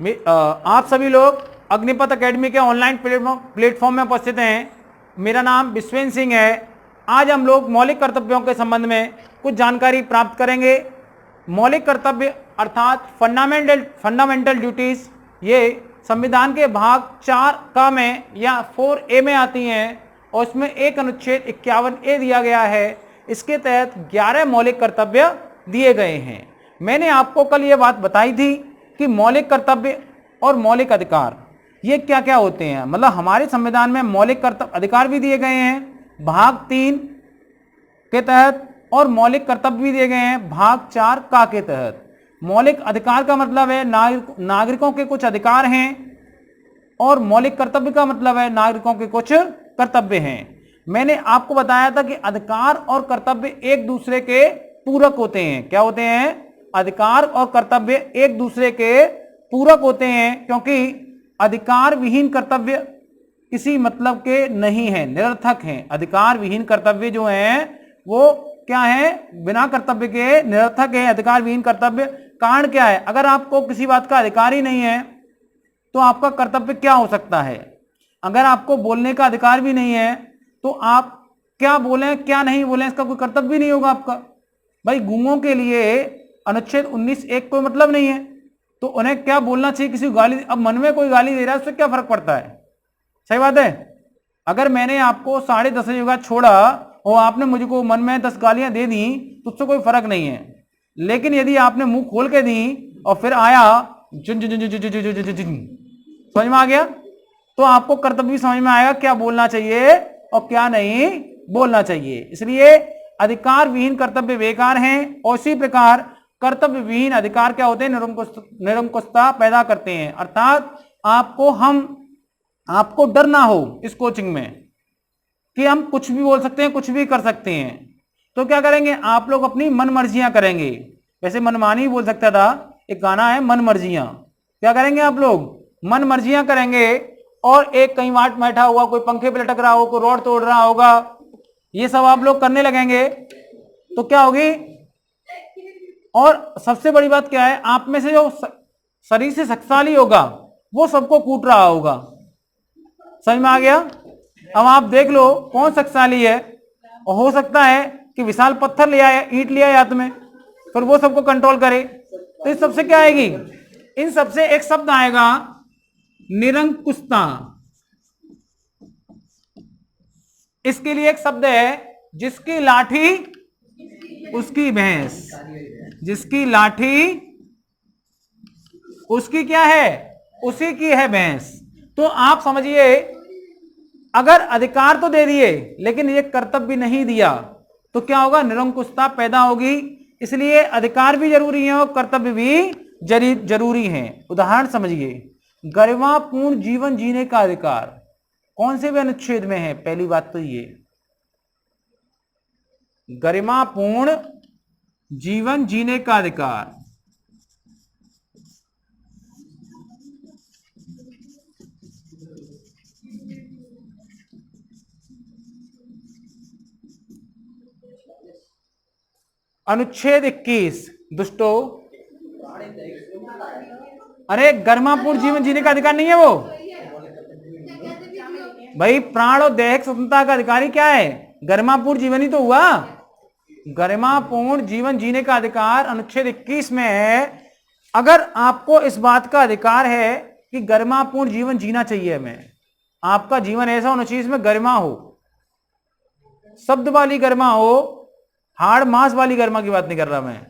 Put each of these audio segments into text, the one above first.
आप सभी लोग अग्निपथ एकेडमी के ऑनलाइन प्लेटफॉर्म में उपस्थित हैं। मेरा नाम विश्वेंद्र सिंह है। आज हम लोग मौलिक कर्तव्यों के संबंध में कुछ जानकारी प्राप्त करेंगे। मौलिक कर्तव्य अर्थात फंडामेंटल ड्यूटीज ये संविधान के भाग 4 का में या 4A में आती हैं और इसमें एक अनुच्छेद 51A दिया गया है। इसके तहत 11 मौलिक कर्तव्य दिए गए हैं। मैंने आपको कल ये बात बताई थी कि मौलिक कर्तव्य और मौलिक अधिकार ये क्या क्या होते हैं। मतलब हमारे संविधान में मौलिक कर्तव्य अधिकार भी दिए गए हैं भाग 3 के तहत और मौलिक कर्तव्य भी दिए गए हैं भाग 4 का के तहत। मौलिक अधिकार का मतलब है नागरिकों के कुछ अधिकार हैं और मौलिक कर्तव्य का मतलब है नागरिकों के कुछ कर्तव्य हैं। मैंने आपको बताया था कि अधिकार और कर्तव्य एक दूसरे के पूरक होते हैं। क्या होते हैं? अधिकार और कर्तव्य एक दूसरे के पूरक होते हैं, क्योंकि अधिकार विहीन कर्तव्य किसी मतलब के नहीं है, निरर्थक हैं। अधिकार विहीन कर्तव्य जो हैं वो क्या है? बिना कर्तव्य के निरर्थक है। अधिकार विहीन कर्तव्य कारण क्या है? अगर आपको किसी बात का अधिकार ही नहीं है तो आपका कर्तव्य क्या हो सकता है? अगर आपको बोलने का अधिकार भी नहीं है तो आप क्या बोलें क्या नहीं बोलें इसका कोई कर्तव्य भी नहीं होगा आपका। भाई गूंगों के लिए अनुच्छेद 19(1) कोई मतलब नहीं है, तो उन्हें क्या बोलना चाहिए? किसी को गाली, अब मन में कोई गाली दे रहा है उससे क्या फर्क पड़ता है? सही बात है। अगर मैंने आपको 10:30 बजे छोड़ा और आपने मुझको मन में 10 गालियां दे दी तो उससे कोई फर्क नहीं है। लेकिन यदि आपने मुंह खोल के दी और फिर आया जुन जुन जुन जुन जुन जुन जुन जुन, समझ में आ गया, तो आपको कर्तव्य भी समझ में आएगा क्या बोलना चाहिए और क्या नहीं बोलना चाहिए। इसलिए अधिकार विहीन कर्तव्य बेकार हैं और इसी प्रकार कर्तव्य विहीन अधिकार क्या होते हैं? निरंकुशता पैदा करते हैं। अर्थात आपको डर ना हो इस कोचिंग में कि हम कुछ भी बोल सकते हैं, कुछ भी कर सकते हैं। तो क्या करेंगे? आप लोग अपनी मन मर्जियां करेंगे। वैसे मनमानी बोल सकता था, एक गाना है मन मर्जियां। क्या करेंगे आप लोग? मन मर्जियां करेंगे। और एक कहीं वाट बैठा हुआ, कोई पंखे पे लटक रहा हो, कोई रोड तोड़ रहा होगा, ये सब आप लोग करने लगेंगे तो क्या होगी? और सबसे बड़ी बात क्या है? आप में से जो शरीर से शक्तिशाली होगा वो सबको कूट रहा होगा। समझ में आ गया? अब आप देख लो कौन शक्तिशाली है। और हो सकता है कि विशाल पत्थर ले आए, ईंट ले आए हाथ में, फिर वो सबको कंट्रोल करे। तो इस सबसे क्या आएगी? इन सबसे एक शब्द आएगा निरंकुशता। इसके लिए एक शब्द है, जिसकी लाठी उसकी भैंस। जिसकी लाठी उसकी क्या है? उसी की है भैंस। तो आप समझिए, अगर अधिकार तो दे दिए लेकिन ये कर्तव्य भी नहीं दिया तो क्या होगा? निरंकुशता पैदा होगी। इसलिए अधिकार भी जरूरी है और कर्तव्य भी जरूरी है। उदाहरण समझिए, गरिमापूर्ण जीवन जीने का अधिकार कौन से भी अनुच्छेद में है? पहली बात तो ये, गरिमापूर्ण जीवन जीने का अधिकार अनुच्छेद 21। दुष्टो, अरे गरिमापूर्ण जीवन जीने का अधिकार नहीं है वो भाई। प्राण और दैहिक स्वतंत्रता का अधिकारी क्या है? गरिमापूर्ण जीवन ही तो हुआ। गरिमापूर्ण जीवन जीने का अधिकार अनुच्छेद 21 में है। अगर आपको इस बात का अधिकार है कि गरिमापूर्ण जीवन जीना चाहिए हमें, आपका जीवन ऐसा होना चाहिए इसमें गरिमा हो, शब्द वाली गरिमा हो, हाड़ मांस वाली गरिमा की बात नहीं कर रहा मैं,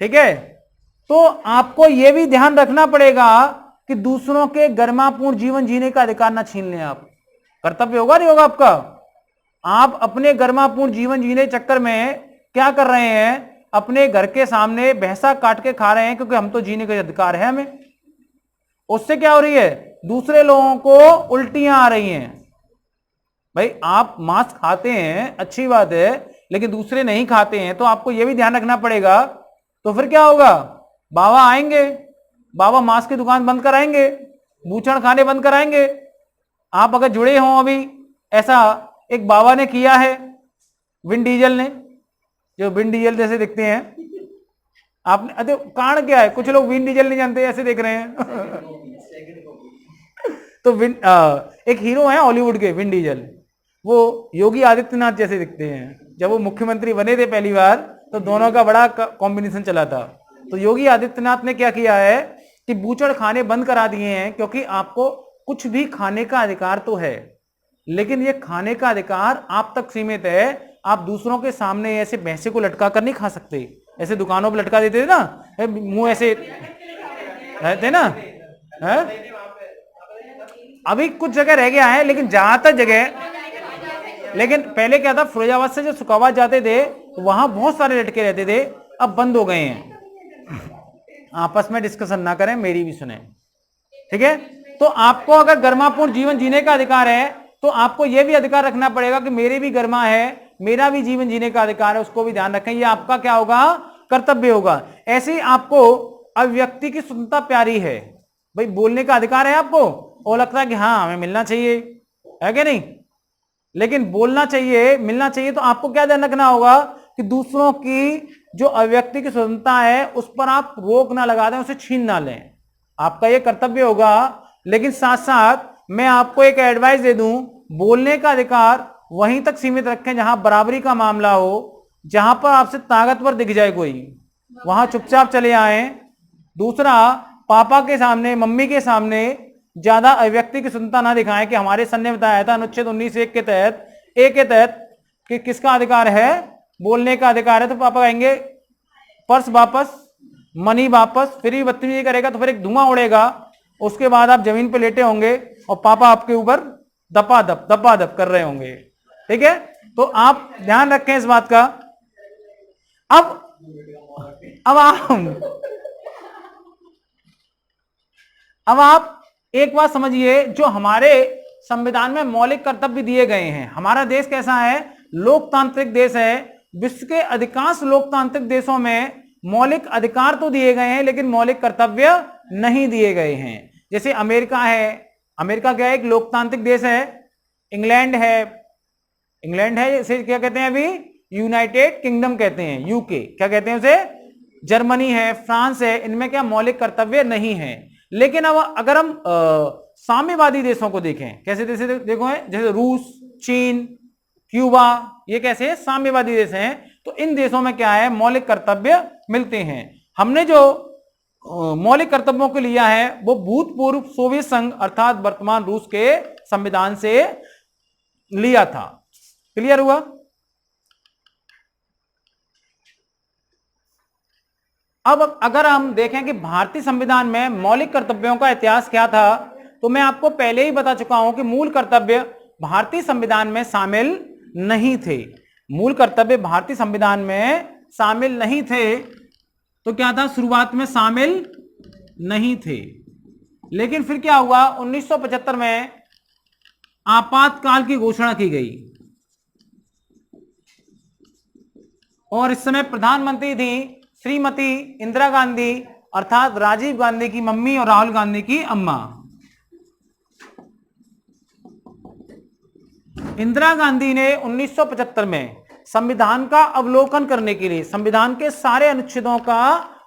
ठीक है? तो आपको यह भी ध्यान रखना पड़ेगा कि दूसरों के गरिमापूर्ण जीवन जीने का अधिकार ना छीन लें आप। कर्तव्य होगा नहीं होगा आपका? आप अपने गरिमापूर्ण जीवन जीने चक्कर में क्या कर रहे हैं? अपने घर के सामने भैंसा काट के खा रहे हैं, क्योंकि हम तो जीने का अधिकार है हमें। उससे क्या हो रही है? दूसरे लोगों को उल्टियां आ रही हैं। भाई आप मांस खाते हैं अच्छी बात है, लेकिन दूसरे नहीं खाते हैं तो आपको यह भी ध्यान रखना पड़ेगा। तो फिर क्या होगा? बाबा आएंगे, बाबा मांस की दुकान बंद कराएंगे, बूचड़ खाने बंद कराएंगे। आप अगर जुड़े हों, अभी ऐसा एक बाबा ने किया है, विन डीजल ने, जो विन डीजल जैसे दिखते हैं, आपने, अरे कारण क्या है, कुछ लोग विन डीजल नहीं जानते, ऐसे देख रहे हैं। तो एक हीरो है हॉलीवुड के, विन डीजल, वो योगी आदित्यनाथ जैसे दिखते हैं। जब वो मुख्यमंत्री बने थे पहली बार, तो दोनों का बड़ा कॉम्बिनेशन चला था। तो योगी आदित्यनाथ ने क्या किया है कि बूचड़ खाने बंद करा दिए हैं, क्योंकि आपको कुछ भी खाने का अधिकार तो है, लेकिन ये खाने का अधिकार आप तक सीमित है। आप दूसरों के सामने ऐसे भैंसे को लटका कर नहीं खा सकते। ऐसे दुकानों पर लटका देते थे ना, मुंह ऐसे रहते ना, है? अभी कुछ जगह रह गया है, लेकिन ज्यादातर जगह, लेकिन पहले क्या था, फिरोजाबाद से जो सुखाबाद जाते थे तो वहां बहुत सारे लटके रहते थे, अब बंद हो गए हैं। आपस में डिस्कशन ना करें, मेरी भी सुने, ठीक है? तो आपको अगर गर्मापूर्ण जीवन जीने का अधिकार है, तो आपको यह भी अधिकार रखना पड़ेगा कि मेरे भी गर्मा है, मेरा भी जीवन जीने का अधिकार है, उसको भी ध्यान रखें। ये आपका क्या होगा, कर्तव्य होगा। ऐसे ही आपको अभिव्यक्ति की स्वतंत्रता प्यारी है। भाई बोलने का अधिकार है आपको, और लगता है कि हाँ हमें मिलना चाहिए, है कि नहीं? लेकिन बोलना चाहिए, मिलना चाहिए, तो आपको क्या ध्यान रखना होगा कि दूसरों की जो अभिव्यक्ति की स्वतंत्रता है उस पर आप रोक ना लगा दें, उसे छीन ना लें। आपका यह कर्तव्य होगा। लेकिन साथ साथ मैं आपको एक एडवाइस दे दूं, बोलने का अधिकार वहीं तक सीमित रखें जहां बराबरी का मामला हो। जहां पर आपसे ताकतवर दिख जाए कोई, वहां चुपचाप चले आए। दूसरा, पापा के सामने, मम्मी के सामने ज्यादा अभिव्यक्ति की स्वतंत्रता ना दिखाएं कि हमारे सन ने बताया था अनुच्छेद 19(1) के तहत, ए के तहत, कि किसका अधिकार है, बोलने का अधिकार है। तो पापा कहेंगे पर्स वापस, मनी वापस, फिर भी बदतमीजी करेगा तो फिर एक धुआं उड़ेगा। उसके बाद आप जमीन पे लेटे होंगे और पापा आपके ऊपर दपादप कर रहे होंगे, ठीक है? तो आप ध्यान रखें इस बात का। अब आप एक बात समझिए, जो हमारे संविधान में मौलिक कर्तव्य दिए गए हैं। हमारा देश कैसा है, लोकतांत्रिक देश है। विश्व के अधिकांश लोकतांत्रिक देशों में मौलिक अधिकार तो दिए गए हैं, लेकिन मौलिक कर्तव्य नहीं दिए गए हैं। जैसे अमेरिका है, अमेरिका क्या है, एक लोकतांत्रिक देश है। इंग्लैंड है, इसे क्या कहते हैं अभी, यूनाइटेड किंगडम कहते हैं, यूके क्या कहते हैं उसे, जर्मनी है, फ्रांस है, इनमें क्या मौलिक कर्तव्य नहीं है। लेकिन अब अगर हम साम्यवादी देशों को देखें, कैसे देश देखो है, जैसे रूस, चीन, क्यूबा, ये कैसे है, साम्यवादी देश हैं। तो इन देशों में क्या है, मौलिक कर्तव्य मिलते हैं। हमने जो मौलिक कर्तव्यों को लिया है वो भूतपूर्व सोवियत संघ अर्थात वर्तमान रूस के संविधान से लिया था। क्लियर हुआ? अब अगर हम देखें कि भारतीय संविधान में मौलिक कर्तव्यों का इतिहास क्या था, तो मैं आपको पहले ही बता चुका हूं कि मूल कर्तव्य भारतीय संविधान में शामिल नहीं थे। मूल कर्तव्य भारतीय संविधान में शामिल नहीं थे। तो क्या था, शुरुआत में शामिल नहीं थे, लेकिन फिर क्या हुआ, 1975 में आपातकाल की घोषणा की गई, और इस समय प्रधानमंत्री थी श्रीमती इंदिरा गांधी, अर्थात राजीव गांधी की मम्मी और राहुल गांधी की अम्मा। इंदिरा गांधी ने 1975 में संविधान का अवलोकन करने के लिए, संविधान के सारे अनुच्छेदों का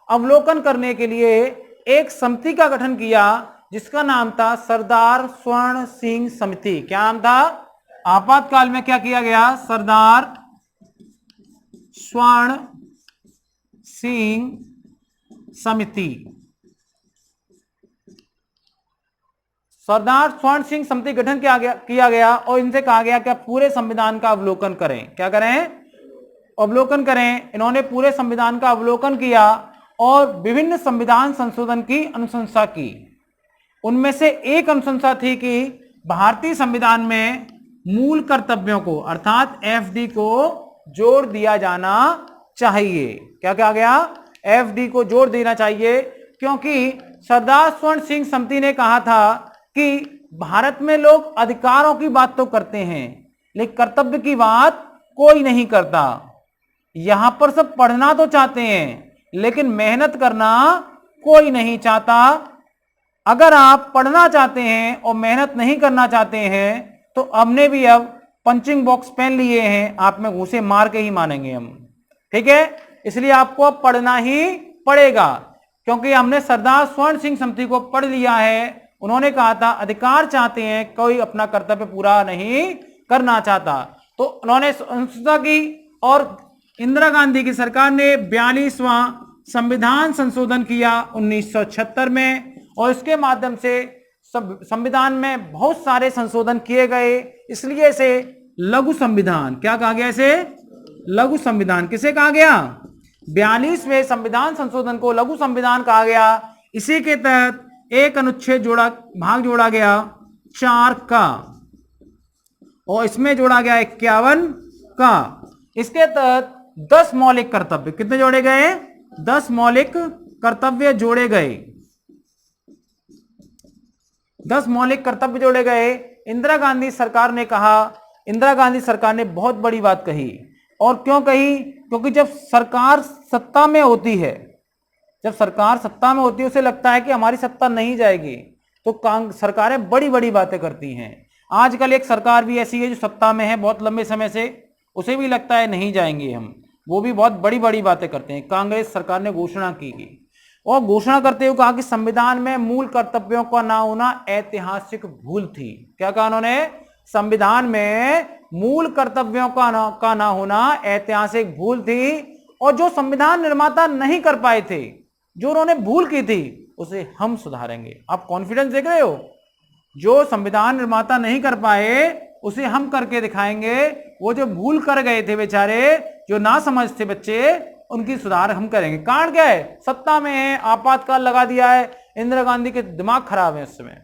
अवलोकन करने के लिए एक समिति का गठन किया, जिसका नाम था सरदार स्वर्ण सिंह समिति। क्या नाम था? आपातकाल में क्या किया गया, सरदार स्वर्ण सिंह समिति। सरदार स्वर्ण सिंह समिति गठन किया गया और इनसे कहा गया कि आप पूरे संविधान का अवलोकन करें। क्या करें? अवलोकन करें। इन्होंने पूरे संविधान का अवलोकन किया और विभिन्न संविधान संशोधन की अनुशंसा की। उनमें से एक अनुशंसा थी कि भारतीय संविधान में मूल कर्तव्यों को अर्थात एफडी को जोड़ दिया जाना चाहिए। क्या कहा गया? एफडी को जोड़ देना चाहिए, क्योंकि सरदार स्वर्ण सिंह समिति ने कहा था कि भारत में लोग अधिकारों की बात तो करते हैं, लेकिन कर्तव्य की बात कोई नहीं करता। यहां पर सब पढ़ना तो चाहते हैं, लेकिन मेहनत करना कोई नहीं चाहता। अगर आप पढ़ना चाहते हैं और मेहनत नहीं करना चाहते हैं, तो हमने भी अब पंचिंग बॉक्स पेन लिए हैं, आप में घूसे मार के ही मानेंगे हम। ठीक है? इसलिए आपको अब पढ़ना ही पड़ेगा, क्योंकि हमने सरदार स्वर्ण सिंह समिति को पढ़ लिया है। उन्होंने कहा था अधिकार चाहते हैं, कोई अपना कर्तव्य पूरा नहीं करना चाहता। तो उन्होंने अनुशंसा की और इंदिरा गांधी की सरकार ने 42वां संविधान संशोधन किया 1976 में, और इसके माध्यम से संविधान में बहुत सारे संशोधन किए गए, इसलिए इसे लघु संविधान क्या कहा गया? इसे लघु संविधान किसे कहा गया? 42वें संविधान संशोधन को लघु संविधान कहा गया। इसी के तहत एक अनुच्छेद भाग जोड़ा गया 4 का, और इसमें जोड़ा गया 51 का। इसके तहत 10 मौलिक कर्तव्य कितने जोड़े गए? 10 मौलिक कर्तव्य जोड़े गए। 10 मौलिक कर्तव्य जोड़े गए। इंदिरा गांधी सरकार ने कहा, इंदिरा गांधी सरकार ने बहुत बड़ी बात कही। और क्यों कही? क्योंकि जब सरकार सत्ता में होती है, जब सरकार सत्ता में होती है, उसे लगता है कि हमारी सत्ता नहीं जाएगी, तो सरकारें बड़ी बड़ी बातें करती हैं। आजकल एक सरकार भी ऐसी है जो सत्ता में है बहुत लंबे समय से, उसे भी लगता है नहीं जाएंगे हम, वो भी बहुत बड़ी बड़ी बातें करते हैं। कांग्रेस सरकार ने घोषणा की और घोषणा करते हुए कहा कि संविधान में मूल कर्तव्यों का ना होना ऐतिहासिक भूल थी। क्या कहा उन्होंने? संविधान में मूल कर्तव्यों का ना होना ऐतिहासिक भूल थी, और जो संविधान निर्माता नहीं कर पाए थे, जो उन्होंने भूल की थी, उसे हम सुधारेंगे। आप कॉन्फिडेंस देख रहे हो? जो संविधान निर्माता नहीं कर पाए उसे हम करके दिखाएंगे। वो जो भूल कर गए थे बेचारे, जो ना समझ थे बच्चे, उनकी सुधार हम करेंगे। कारण क्या है? सत्ता में है, आपातकाल लगा दिया है। इंदिरा गांधी के दिमाग खराब है, उस समय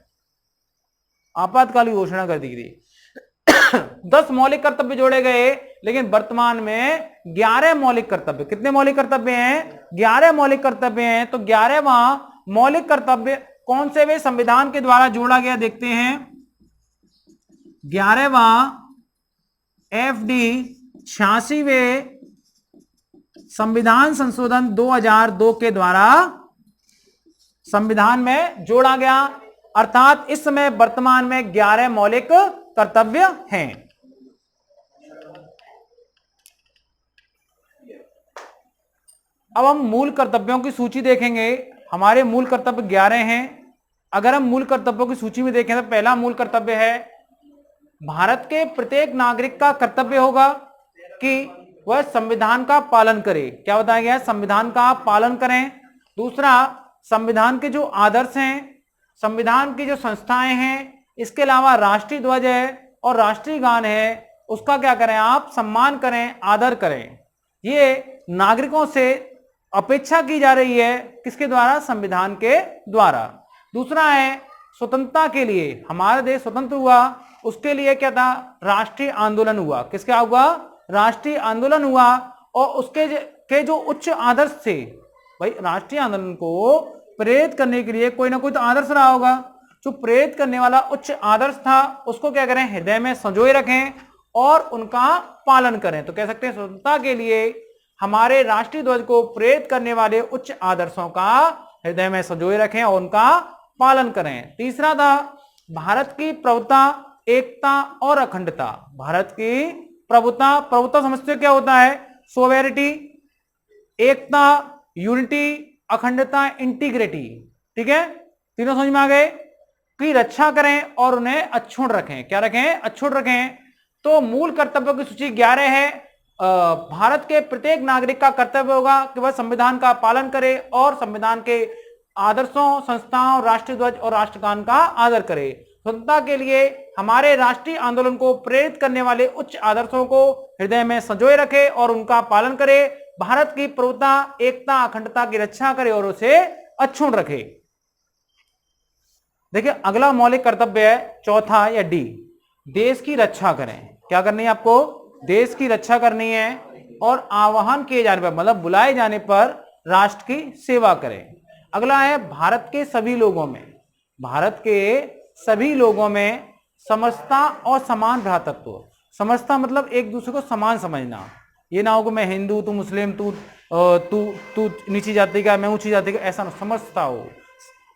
आपातकाल की घोषणा कर दी थी। 10 मौलिक कर्तव्य जोड़े गए, लेकिन वर्तमान में 11 मौलिक कर्तव्य। कितने मौलिक कर्तव्य हैं? 11 मौलिक कर्तव्य हैं। तो 11वां मौलिक कर्तव्य कौन से वे संविधान के द्वारा जोड़ा गया देखते हैं। 11वां FD 86वें संविधान संशोधन 2002 के द्वारा संविधान में जोड़ा गया। अर्थात इस समय वर्तमान में 11 मौलिक कर्तव्य हैं। अब हम मूल कर्तव्यों की सूची देखेंगे। हमारे मूल कर्तव्य 11 हैं। अगर हम मूल कर्तव्यों की सूची में देखें तो पहला मूल कर्तव्य है, भारत के प्रत्येक नागरिक का कर्तव्य होगा कि वह संविधान का पालन करे। क्या बताया गया है? संविधान का पालन करें। दूसरा, संविधान के जो आदर्श हैं, संविधान की जो संस्थाएं हैं, इसके अलावा राष्ट्रीय ध्वज है और राष्ट्रीय गान है, उसका क्या करें? आप सम्मान करें, आदर करें। ये नागरिकों से अपेक्षा की जा रही है। किसके द्वारा? संविधान के द्वारा। दूसरा है, स्वतंत्रता के लिए, हमारा देश स्वतंत्र हुआ, उसके लिए क्या था? राष्ट्रीय आंदोलन हुआ। किसका हुआ? राष्ट्रीय आंदोलन हुआ। और उसके जो उच्च आदर्श थे, भाई राष्ट्रीय आंदोलन को प्रेरित करने के लिए कोई ना कोई तो आदर्श रहा होगा। जो प्रेरित करने वाला उच्च आदर्श था, उसको क्या करें? हृदय में संजोए रखें और उनका पालन करें। तो कह सकते हैं स्वतंत्रता के लिए हमारे राष्ट्रीय ध्वज को प्रेरित करने वाले उच्च आदर्शों का हृदय में संजोए रखें और उनका पालन करें। तीसरा था, भारत की प्रभुता, एकता और अखंडता। भारत की प्रभुता समझते क्या होता है? सोवेरिटी, एकता यूनिटी, अखंडता इंटीग्रिटी। ठीक है, तीनों समझ में आ गए। की रक्षा करें और उन्हें अक्षुण्ण रखें। क्या रखें? अक्षुण्ण रखें। तो मूल कर्तव्यों की सूची 11 है। भारत के प्रत्येक नागरिक का कर्तव्य होगा कि वह संविधान का पालन करे और संविधान के आदर्शों, संस्थाओं, राष्ट्रीय ध्वज और राष्ट्रगान का आदर करे। स्वतंत्रता के लिए हमारे राष्ट्रीय आंदोलन को प्रेरित करने वाले उच्च आदर्शों को हृदय में संजोए रखे और उनका पालन करे। भारत की प्रभुता, एकता, अखंडता की रक्षा करे और उसे अक्षुण्ण रखे। देखिए, अगला मौलिक कर्तव्य है चौथा या डी, देश की रक्षा करें। क्या करनी है आपको? देश की रक्षा करनी है और आह्वान किए जाने पर, मतलब बुलाए जाने पर राष्ट्र की सेवा करें। अगला है भारत के सभी लोगों में, भारत के सभी लोगों में समरसता और समान भ्रातृत्व। समरसता मतलब एक दूसरे को समान समझना। ये ना हो कि मैं हिंदू, तू मुस्लिम, तू नीची जाति का, मैं ऊंची जाति का, ऐसा ना। समरसता हो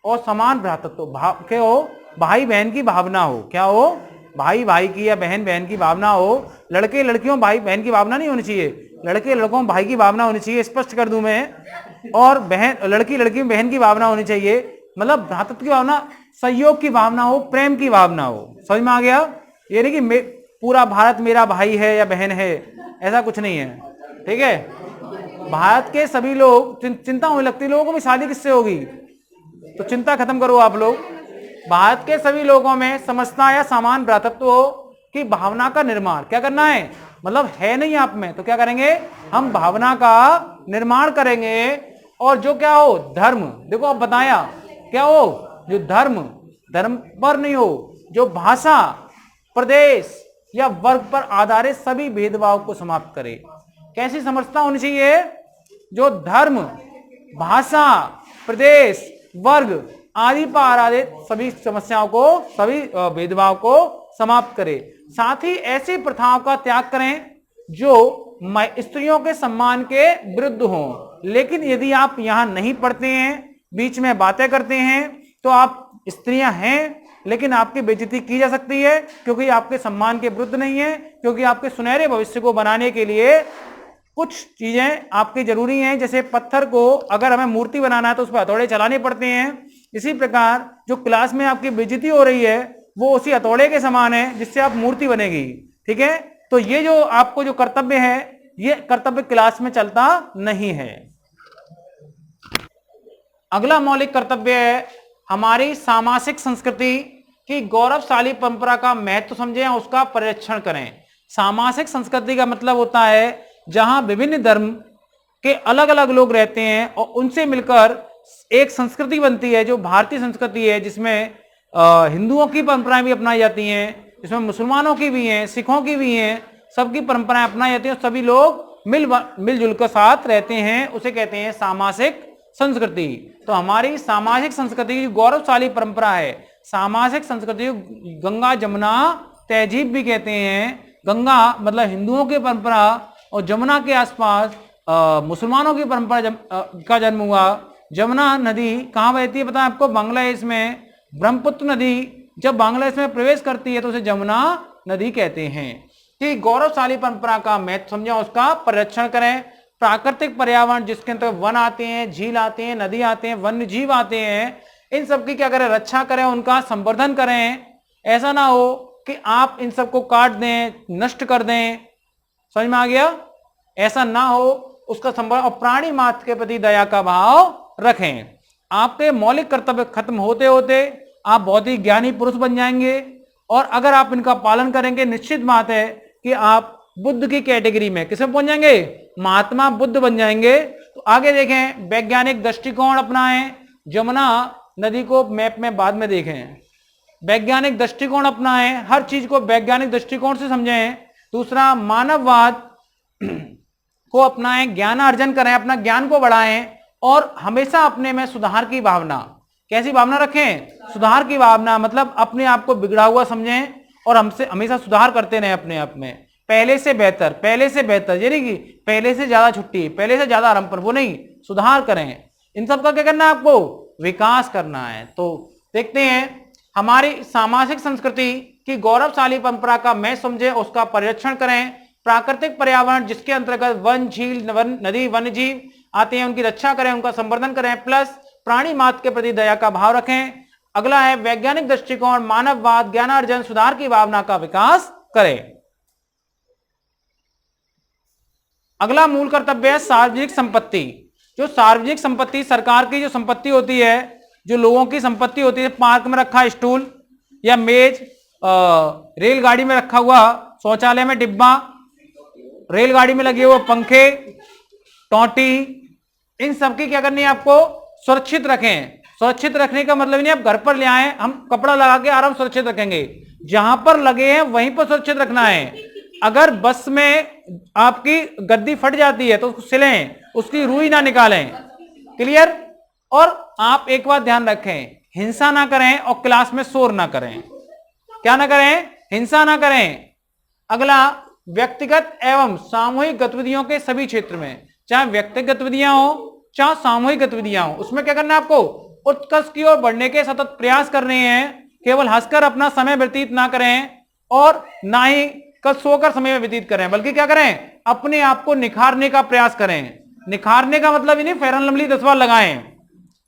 और समान भ्रातृत्व, क्या हो? भाई बहन की भावना हो। क्या हो? भाई भाई की या बहन बहन की भावना हो। लड़के लड़कियों भाई बहन की भावना नहीं होनी चाहिए, लड़के लड़कों भाई की भावना होनी चाहिए। स्पष्ट कर दूं मैं, और बहन लड़की लड़की में बहन की भावना होनी चाहिए, मतलब भ्रातृत्व की भावना, सहयोग की भावना हो, प्रेम की भावना हो। समझ में आ गया? ये नहीं कि पूरा भारत मेरा भाई है या बहन है, ऐसा कुछ नहीं है। ठीक है, भारत के सभी लोग, चिंता होने लगती है लोगों को भी शादी किससे होगी, तो चिंता खत्म करो आप लोग। भारत के सभी लोगों में समझता या समान भ्रातृत्व की भावना का निर्माण क्या करना है, मतलब है नहीं आप में, तो क्या करेंगे, हम भावना का निर्माण करेंगे। और जो क्या हो, धर्म, देखो आप बताया क्या हो, जो धर्म, धर्म पर नहीं हो, जो भाषा, प्रदेश या वर्ग पर आधारित सभी भेदभाव को समाप्त करे। कैसी समझता होनी चाहिए, जो धर्म, भाषा, प्रदेश, वर्ग आदि पर आधारित सभी समस्याओं को, सभी भेदभाव को समाप्त करे। साथ ही ऐसी प्रथाओं का त्याग करें जो स्त्रियों के सम्मान के विरुद्ध हों। लेकिन यदि आप यहां नहीं पढ़ते हैं, बीच में बातें करते हैं, तो आप स्त्रियां हैं लेकिन आपकी बेइज्जती की जा सकती है, क्योंकि आपके सम्मान के विरुद्ध नहीं है, क्योंकि आपके सुनहरे भविष्य को बनाने के लिए कुछ चीजें आपकी जरूरी हैं। जैसे पत्थर को अगर हमें मूर्ति बनाना है तो उस पर हथौड़े चलाने पड़ते हैं, इसी प्रकार जो क्लास में आपकी बेइज्जती हो रही है वो उसी हथौड़े के समान है जिससे आप मूर्ति बनेगी। ठीक है, तो ये जो आपको जो कर्तव्य है, ये कर्तव्य क्लास में चलता नहीं है। अगला मौलिक कर्तव्य है, हमारी सामाजिक संस्कृति की गौरवशाली परंपरा का महत्व समझें और उसका परिरक्षण करें। सामाजिक संस्कृति का मतलब होता है जहां विभिन्न धर्म के अलग अलग लोग रहते हैं और उनसे मिलकर एक संस्कृति बनती है जो भारतीय संस्कृति है, जिसमें हिंदुओं की परंपराएं भी अपनाई जाती हैं, जिसमें मुसलमानों की भी हैं, सिखों की भी हैं, सबकी परंपराएं अपनाई जाती हैं, सभी लोग मिलजुल कर साथ रहते हैं, उसे कहते हैं सामाजिक संस्कृति। तो हमारी सामाजिक संस्कृति की गौरवशाली परंपरा है। सामाजिक संस्कृति गंगा जमुना तहजीब भी कहते हैं। गंगा मतलब हिंदुओं की परंपरा और जमुना के आसपास मुसलमानों की परंपरा का जन्म हुआ। जमुना नदी कहाँ बहती है पता है आपको? बांग्लादेश में। ब्रह्मपुत्र नदी जब बांग्लादेश में प्रवेश करती है तो उसे जमुना नदी कहते हैं। कि गौरवशाली परंपरा का महत्व समझें, उसका परिरक्षण करें। प्राकृतिक पर्यावरण जिसके अंदर वन आते हैं, झील आते हैं, नदी आते हैं, वन्य जीव आते हैं, इन सब की क्या करें, रक्षा करें, उनका संवर्धन करें। ऐसा ना हो कि आप इन सबको काट दें, नष्ट कर दें। समझ में आ गया? ऐसा ना हो, उसका संवर्धन। और प्राणी मात्र के प्रति दया का भाव रखें। आपके मौलिक कर्तव्य खत्म होते होते आप बहुत ही ज्ञानी पुरुष बन जाएंगे, और अगर आप इनका पालन करेंगे निश्चित बात है कि आप बुद्ध की कैटेगरी में किसमें पहुंच जाएंगे, महात्मा बुद्ध बन जाएंगे। तो आगे देखें, वैज्ञानिक दृष्टिकोण अपनाएं। जमुना नदी को मैप में बाद में देखें। वैज्ञानिक दृष्टिकोण अपनाएं, हर चीज को वैज्ञानिक दृष्टिकोण से समझें। दूसरा, मानववाद को अपनाएं, ज्ञान अर्जन करें, अपना ज्ञान को बढ़ाएं, और हमेशा अपने में सुधार की भावना, कैसी भावना रखें, सुधार की भावना, मतलब अपने आप को बिगड़ा हुआ समझें और हमसे हमेशा सुधार करते रहें अपने आप में। पहले से बेहतर, पहले से बेहतर, ये नहीं कि पहले से ज्यादा छुट्टी, पहले से ज्यादा आराम पर, वो नहीं, सुधार करें। इन सब का क्या करना है आपको, विकास करना है। तो देखते हैं, हमारी सामाजिक संस्कृति की गौरवशाली परंपरा का मैं समझे, उसका परिरक्षण करें। प्राकृतिक पर्यावरण जिसके अंतर्गत वन, झील, नदी, वन्य जीव आते हैं, उनकी रक्षा करें, उनका संवर्धन करें, प्लस प्राणी मात्र के प्रति दया का भाव रखें। अगला है वैज्ञानिक दृष्टिकोण, मानववाद, ज्ञानार्जन, सुधार की भावना का विकास करें। अगला मूल कर्तव्य है सार्वजनिक संपत्ति। जो सार्वजनिक संपत्ति, सरकार की जो संपत्ति होती है, जो लोगों की संपत्ति होती है, पार्क में रखा स्टूल या मेज, रेलगाड़ी में रखा हुआ शौचालय में डिब्बा, रेलगाड़ी में लगे हुए पंखे, टोंटी, इन सब की क्या करनी है आपको, सुरक्षित रखें। सुरक्षित रखने का मतलब नहीं आप घर पर ले आए, हम कपड़ा लगा के आराम सुरक्षित रखेंगे, जहां पर लगे हैं वहीं पर सुरक्षित रखना है। अगर बस में आपकी गद्दी फट जाती है तो उसको सिलें, उसकी रुई ना निकालें। क्लियर? और आप एक बात ध्यान रखें, हिंसा ना करें और क्लास में शोर ना करें। क्या ना करें? हिंसा ना करें। अगला, व्यक्तिगत एवं सामूहिक गतिविधियों के सभी क्षेत्र में, चाहे व्यक्तिगत गतिविधियां हो चाहे सामूहिक गतिविधियां हो, उसमें क्या करना है आपको, उत्कर्ष की ओर बढ़ने के सतत प्रयास करने हैं। केवल हंसकर अपना समय व्यतीत ना करें और ना ही सोकर समय व्यतीत करें, बल्कि क्या करें, अपने आप को निखारने का प्रयास करें। निखारने का मतलब ही नहीं फेयर एंड लवली 10 बार लगाएं,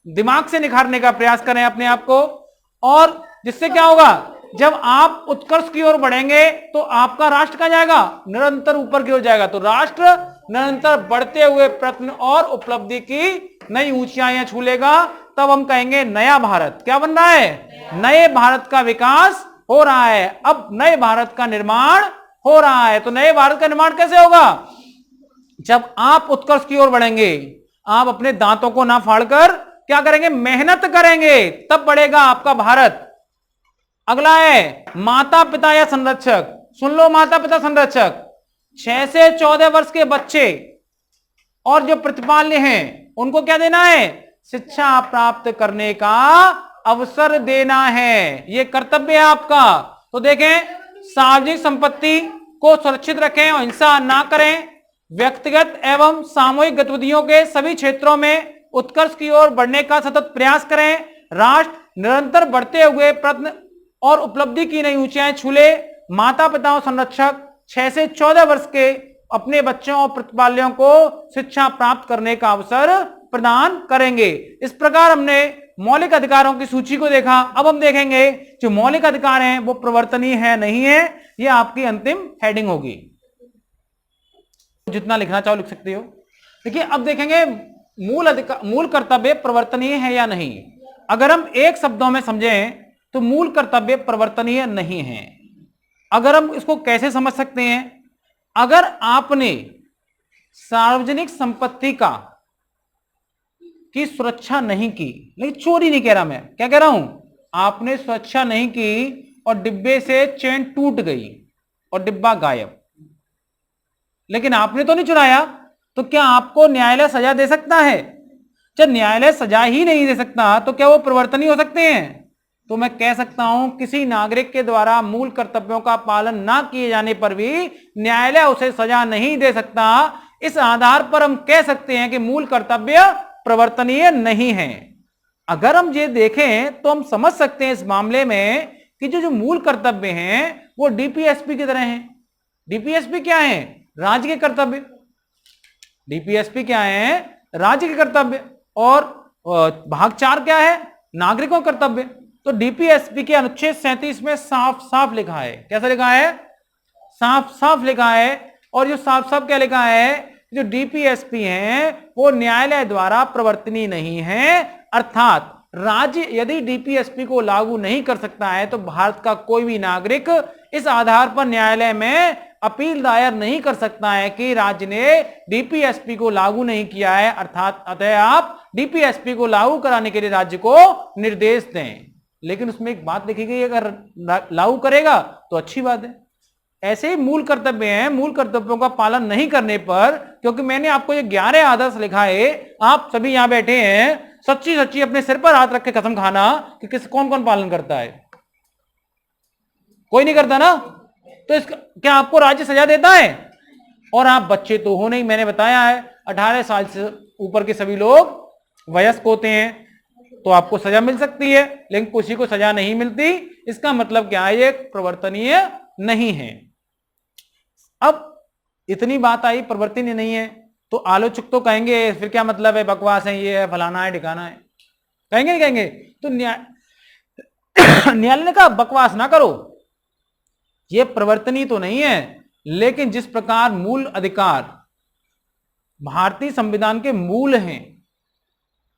दिमाग से निखारने का प्रयास करें अपने आप को। और जिससे क्या होगा, जब आप उत्कर्ष की ओर बढ़ेंगे तो आपका राष्ट्र कहां जाएगा, निरंतर ऊपर की ओर जाएगा। तो राष्ट्र निरंतर बढ़ते हुए प्रयत्न और उपलब्धि की नई ऊंचाइयां छू लेगा, तब हम कहेंगे नया भारत क्या बन रहा है, नए भारत का विकास हो रहा है, अब नए भारत का निर्माण हो रहा है। तो नए भारत का निर्माण कैसे होगा, जब आप उत्कर्ष की ओर बढ़ेंगे, आप अपने दांतों को ना फाड़कर क्या करेंगे, मेहनत करेंगे, तब बढ़ेगा आपका भारत। अगला है माता पिता या संरक्षक। सुन लो, माता पिता संरक्षक 6 से 14 वर्ष के बच्चे और जो प्रतिपाल्य हैं उनको क्या देना है, शिक्षा प्राप्त करने का अवसर देना है, यह कर्तव्य है आपका। तो देखें, सार्वजनिक संपत्ति को सुरक्षित रखें और हिंसा ना करें, व्यक्तिगत एवं सामूहिक गतिविधियों के सभी क्षेत्रों में उत्कर्ष की ओर बढ़ने का सतत प्रयास करें, राष्ट्र निरंतर बढ़ते हुए प्रयत्न और उपलब्धि की नई ऊंचाइयां छूले, माता पिता और संरक्षक 6 से 14 वर्ष के अपने बच्चों और प्रतिपाल्यों को शिक्षा प्राप्त करने का अवसर प्रदान करेंगे। इस प्रकार हमने मौलिक अधिकारों की सूची को देखा। अब हम देखेंगे जो मौलिक अधिकार हैं वो प्रवर्तनीय है नहीं है, यह आपकी अंतिम हेडिंग होगी। जितना लिखना चाहो लिख सकते हो। देखिए, अब देखेंगे मूल कर्तव्य प्रवर्तनीय है या नहीं। अगर हम एक शब्दों में समझें तो मूल कर्तव्य प्रवर्तनीय नहीं है। अगर हम इसको कैसे समझ सकते हैं, अगर आपने सार्वजनिक संपत्ति की सुरक्षा नहीं की, लेकिन चोरी नहीं कह रहा मैं, क्या कह रहा हूं, आपने सुरक्षा नहीं की और डिब्बे से चेन टूट गई और डिब्बा गायब, लेकिन आपने तो नहीं चुराया, तो क्या आपको न्यायालय सजा दे सकता है? जब न्यायालय सजा ही नहीं दे सकता तो क्या वो प्रवर्तनीय हो सकते हैं? तो मैं कह सकता हूं किसी नागरिक के द्वारा मूल कर्तव्यों का पालन ना किए जाने पर भी न्यायालय उसे सजा नहीं दे सकता। इस आधार पर हम कह सकते हैं कि मूल कर्तव्य प्रवर्तनीय नहीं है। अगर हम ये देखें तो हम समझ सकते हैं इस मामले में कि जो मूल कर्तव्य हैं वो डीपीएसपी की तरह हैं। डीपीएसपी क्या है, राज्य के कर्तव्य। डीपीएसपी क्या है, राज्य के कर्तव्य। और भाग 4 क्या है, नागरिकों कर्तव्य। तो डीपीएसपी के अनुच्छेद 37 में साफ साफ लिखा है, कैसा लिखा है, साफ साफ लिखा है। और जो साफ साफ क्या लिखा है, जो डीपीएसपी हैं वो न्यायालय द्वारा प्रवर्तनीय नहीं है, अर्थात राज्य यदि डीपीएसपी को लागू नहीं कर सकता है तो भारत का कोई भी नागरिक इस आधार पर न्यायालय में अपील दायर नहीं कर सकता है कि राज्य ने डीपीएसपी को लागू नहीं किया है, अर्थात अतः आप डीपीएसपी को लागू कराने के लिए राज्य को निर्देश दें। लेकिन उसमें एक बात लिखी गई, अगर लागू करेगा तो अच्छी बात है। ऐसे ही मूल कर्तव्य हैं, मूल कर्तव्यों का पालन नहीं करने पर, क्योंकि मैंने आपको ये 11 आदर्श लिखा है, आप सभी यहां बैठे हैं, सच्ची सच्ची अपने सिर पर हाथ रख के कसम खाना कि किस कौन कौन पालन करता है, कोई नहीं करता ना। तो इसका क्या आपको राज्य सजा देता है? और आप बच्चे तो हो नहीं, मैंने बताया है 18 साल से ऊपर के सभी लोग वयस्क होते हैं तो आपको सजा मिल सकती है, लेकिन किसी को सजा नहीं मिलती। इसका मतलब क्या है, ये प्रवर्तनीय नहीं है। अब इतनी बात आई प्रवर्तनीय नहीं है तो आलोचक तो कहेंगे फिर क्या मतलब है, बकवास है, ये है, फलाना है, ठिकाना है, कहेंगे कहेंगे। तो न्यायालय ने कहा बकवास ना करो, ये प्रवर्तनीय तो नहीं है, लेकिन जिस प्रकार मूल अधिकार भारतीय संविधान के मूल हैं,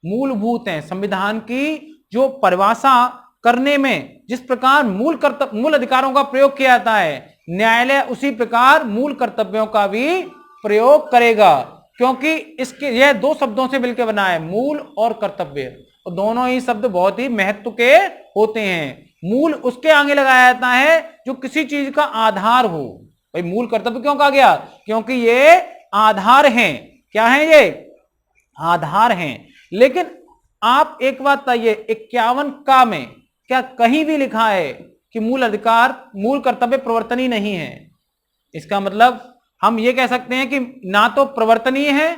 मूलभूत हैं, संविधान की जो परिभाषा करने में जिस प्रकार मूल अधिकारों का प्रयोग किया जाता है, न्यायालय उसी प्रकार मूल कर्तव्यों का भी प्रयोग करेगा, क्योंकि इसके यह 2 शब्दों से मिलकर बना है, मूल और कर्तव्य। और दोनों ही शब्द बहुत ही महत्व के होते हैं। मूल उसके आगे लगाया जाता है जो किसी चीज का आधार हो। भाई मूल कर्तव्य क्यों कहा गया, क्योंकि ये आधार हैं। क्या है ये, आधार हैं। लेकिन आप एक बात बताइए, 51 का में क्या कहीं भी लिखा है कि मूल अधिकार मूल कर्तव्य प्रवर्तनीय नहीं है? इसका मतलब हम ये कह सकते हैं कि ना तो प्रवर्तनीय है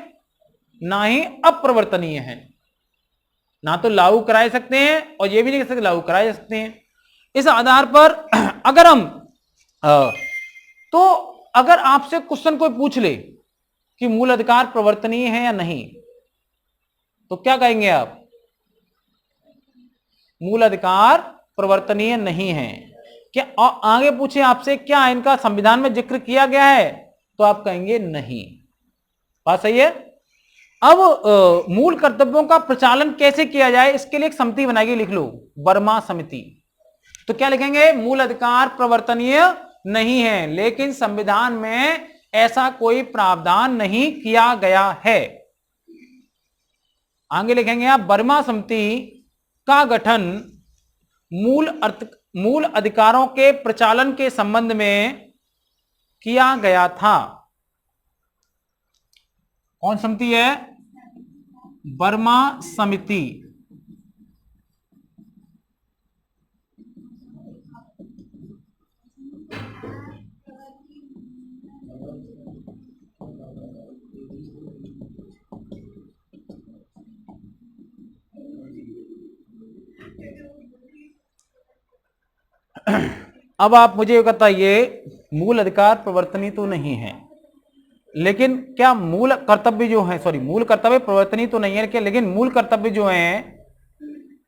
ना ही अप्रवर्तनीय है, ना तो लागू कराए सकते हैं और ये भी नहीं कह सकते लागू कराए जा सकते हैं। इस आधार पर अगर हम तो अगर आपसे क्वेश्चन कोई पूछ ले कि मूल अधिकार प्रवर्तनीय है या नहीं, तो क्या कहेंगे आप? मूल अधिकार प्रवर्तनीय नहीं है। क्या आगे पूछे आपसे क्या इनका संविधान में जिक्र किया गया है, तो आप कहेंगे नहीं। बात सही है। अब मूल कर्तव्यों का प्रचालन कैसे किया जाए, इसके लिए एक समिति बनाएगी, लिख लो वर्मा समिति। तो क्या लिखेंगे? मूल अधिकार प्रवर्तनीय नहीं है, लेकिन संविधान में ऐसा कोई प्रावधान नहीं किया गया है। आगे लिखेंगे आप वर्मा समिति का गठन मूल अधिकारों के प्रचालन के संबंध में किया गया था। कौन समिति है? वर्मा समिति। अब आप मुझे बताइए, मूल अधिकार प्रवर्तनीय तो नहीं है, लेकिन क्या मूल कर्तव्य जो है, मूल कर्तव्य प्रवर्तनीय तो नहीं है, लेकिन मूल कर्तव्य जो है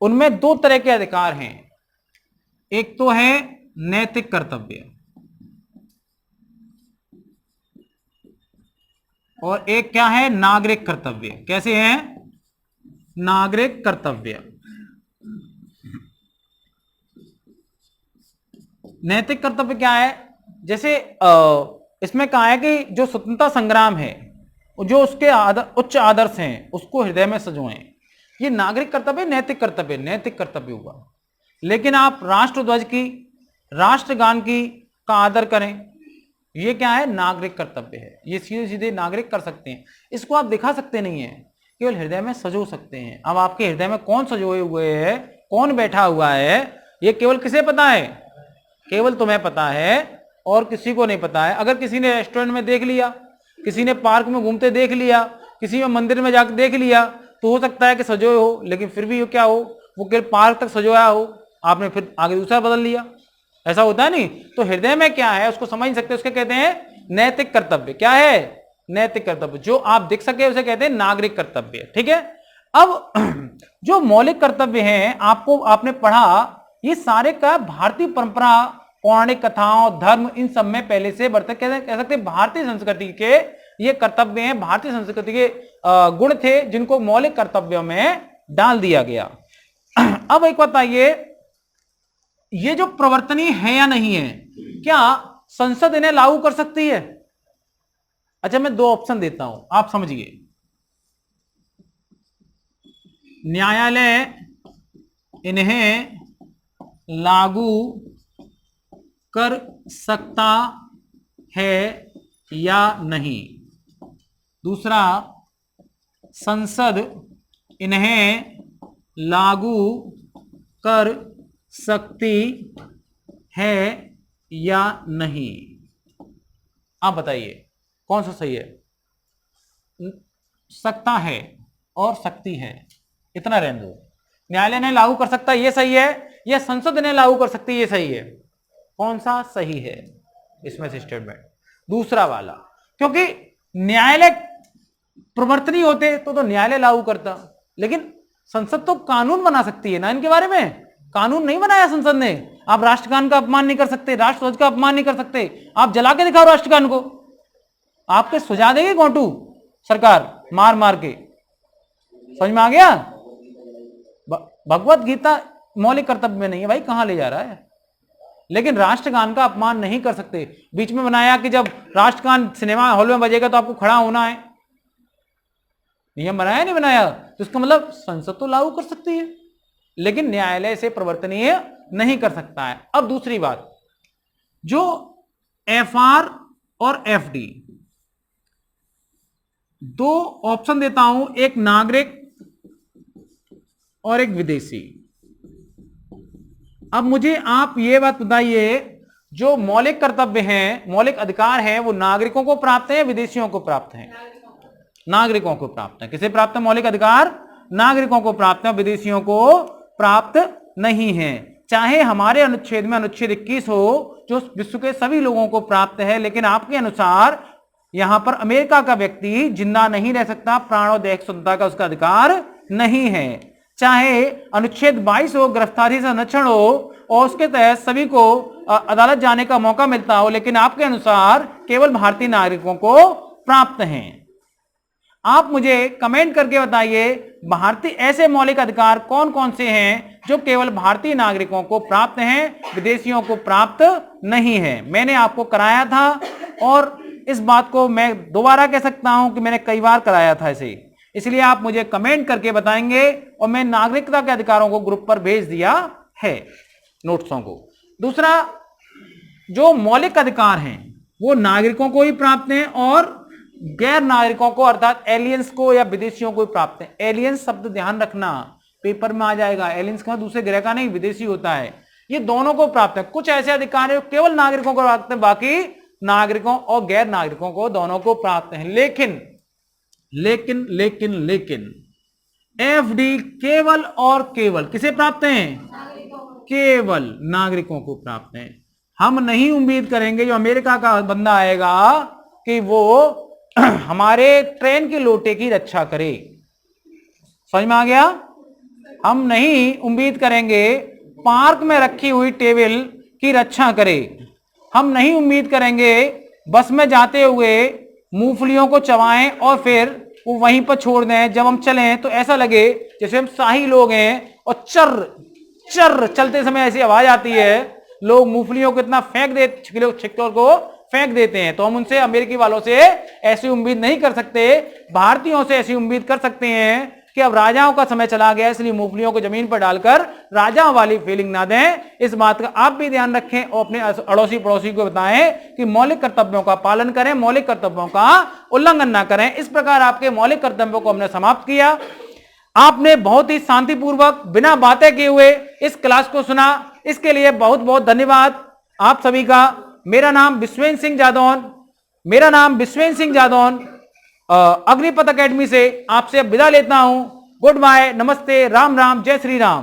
उनमें दो तरह के अधिकार हैं। एक तो है नैतिक कर्तव्य और एक क्या है? नागरिक कर्तव्य। कैसे है? नागरिक कर्तव्य। नैतिक कर्तव्य क्या है? जैसे इसमें कहा है कि जो स्वतंत्रता संग्राम है, जो उसके उच्च आदर्श हैं, उसको हृदय में सजोएं। ये नागरिक कर्तव्य, नैतिक कर्तव्य, नैतिक कर्तव्य हुआ। लेकिन आप राष्ट्रध्वज की, राष्ट्रगान की का आदर करें, ये क्या है? नागरिक कर्तव्य है। ये सीधे सीधे नागरिक कर सकते हैं, इसको आप दिखा सकते नहीं है, केवल हृदय में सजो सकते हैं। अब आपके हृदय में कौन सजोए हुए है, कौन बैठा हुआ है, ये केवल किसे पता है? केवल तुम्हें पता है और किसी को नहीं पता है। अगर किसी ने रेस्टोरेंट में देख लिया, किसी ने पार्क में घूमते देख लिया, किसी ने मंदिर में जाकर देख लिया, तो हो सकता है कि सजोए हो, लेकिन फिर भी क्या हो, वो केवल पार्क तक सजोया हो, आपने फिर आगे दूसरा बदल लिया। ऐसा होता है नहीं। तो हृदय में क्या है उसको समझ सकते, उसके कहते हैं नैतिक कर्तव्य। क्या है? नैतिक कर्तव्य। जो आप दिख सके उसे कहते हैं नागरिक कर्तव्य। ठीक है। अब जो मौलिक कर्तव्य हैं, आपने पढ़ा, ये सारे का भारतीय परंपरा, पौराणिक कथाओं, धर्म, इन सब में पहले से बरते, कह सकते भारतीय संस्कृति के ये कर्तव्य हैं, भारतीय संस्कृति के गुण थे, जिनको मौलिक कर्तव्यों में डाल दिया गया। अब एक बताइए, ये जो प्रवर्तनीय है या नहीं है, क्या संसद इन्हें लागू कर सकती है? अच्छा, मैं दो ऑप्शन देता हूं, आप समझिए। न्यायालय इन्हें लागू कर सकता है या नहीं। दूसरा, संसद इन्हें लागू कर सकती है या नहीं। आप बताइए कौन सा सही है? सकता है और सकती है, इतना रहने दो। न्यायालय ने लागू कर सकता है ये सही है, या संसद ने लागू कर सकती है ये सही है? कौन सा सही है इसमें से स्टेटमेंट? दूसरा वाला, क्योंकि न्यायालय प्रवर्तनीय होते तो न्यायालय लागू करता, लेकिन संसद तो कानून बना सकती है ना इनके बारे में। कानून नहीं बनाया संसद ने। आप राष्ट्रगान का अपमान नहीं कर सकते, राष्ट्रध्वज का अपमान नहीं कर सकते। आप जला के दिखाओ राष्ट्रगान को, आपके सुझा देगी गोटू सरकार मार मार के। समझ में आ गया? भगवत गीता मौलिक कर्तव्य में नहीं है भाई, कहां ले जा रहा है। लेकिन राष्ट्रगान का अपमान नहीं कर सकते। बीच में बनाया कि जब राष्ट्रगान सिनेमा हॉल में बजेगा तो आपको खड़ा होना है, नियम बनाया नहीं बनाया? तो इसका मतलब संसद तो लागू कर सकती है, लेकिन न्यायालय से प्रवर्तनीय नहीं कर सकता है। अब दूसरी बात, जो एफआर और एफडी, दो ऑप्शन देता हूं, एक नागरिक और एक विदेशी। अब मुझे आप ये बात बताइए, जो मौलिक कर्तव्य हैं, मौलिक अधिकार हैं, वो नागरिकों को प्राप्त है या विदेशियों को प्राप्त है? नागरिकों को प्राप्त है। किसे प्राप्त है मौलिक अधिकार? नागरिकों को प्राप्त है, विदेशियों को प्राप्त नहीं है। चाहे हमारे अनुच्छेद में अनुच्छेद 21 हो, जो विश्व के सभी लोगों को प्राप्त है, लेकिन आपके अनुसार यहां पर अमेरिका का व्यक्ति जिंदा नहीं रह सकता, प्राण और दैहिक स्वतंत्रता का उसका अधिकार नहीं है। चाहे अनुच्छेद 22 हो, गिरफ्तारी से संरक्षण हो और उसके तहत सभी को अदालत जाने का मौका मिलता हो, लेकिन आपके अनुसार केवल भारतीय नागरिकों को प्राप्त हैं। आप मुझे कमेंट करके बताइए भारतीय ऐसे मौलिक अधिकार कौन कौन से हैं जो केवल भारतीय नागरिकों को प्राप्त हैं, विदेशियों को प्राप्त नहीं है। मैंने आपको कराया था और इस बात को मैं दोबारा कह सकता हूं कि मैंने कई बार कराया था इसे, इसलिए आप मुझे कमेंट करके बताएंगे और मैं नागरिकता के अधिकारों को ग्रुप पर भेज दिया है, नोट्सों को। दूसरा, जो मौलिक अधिकार हैं वो नागरिकों को ही प्राप्त हैं और गैर नागरिकों को अर्थात एलियंस को या विदेशियों को प्राप्त है। एलियंस शब्द ध्यान रखना, पेपर में आ जाएगा। एलियंस का दूसरे ग्रह का नहीं, विदेशी होता है। ये दोनों को प्राप्त है। कुछ ऐसे अधिकार है केवल नागरिकों को प्राप्त है, बाकी नागरिकों और गैर नागरिकों को दोनों को प्राप्त है। लेकिन लेकिन लेकिन लेकिन एफडी केवल और केवल किसे प्राप्त हैं? केवल नागरिकों को प्राप्त है। हम नहीं उम्मीद करेंगे जो अमेरिका का बंदा आएगा कि वो हमारे ट्रेन के लोटे की रक्षा करे। समझ में आ गया? हम नहीं उम्मीद करेंगे पार्क में रखी हुई टेबल की रक्षा करे। हम नहीं उम्मीद करेंगे बस में जाते हुए मूंगफलियों को चबाएं और फिर वो वहीं पर छोड़ दें। जब हम चलें तो ऐसा लगे जैसे हम शाही लोग हैं और चर चर चलते समय ऐसी आवाज आती है। लोग मूंगफलियों को इतना फेंक दे, छिक्कोर को फेंक देते हैं। तो हम उनसे, अमेरिकी वालों से ऐसी उम्मीद नहीं कर सकते। भारतीयों से ऐसी उम्मीद कर सकते हैं कि अब राजाओं का समय चला गया, इसलिए मूंगफलियों को जमीन पर डालकर राजाओं वाली फीलिंग ना दें। इस बात का आप भी ध्यान रखें और अपने अड़ोसी पड़ोसी को बताएं कि मौलिक कर्तव्यों का पालन करें, मौलिक कर्तव्यों का उल्लंघन ना करें। इस प्रकार आपके मौलिक कर्तव्यों को हमने समाप्त किया। आपने बहुत ही शांतिपूर्वक बिना बातें किए हुए इस क्लास को सुना, इसके लिए बहुत बहुत धन्यवाद आप सभी का। मेरा नाम बिस्वेन सिंह जादौन अग्निपथ एकेडमी से आपसे अब विदा लेता हूं। गुड बाय, नमस्ते, राम राम, जय श्री राम।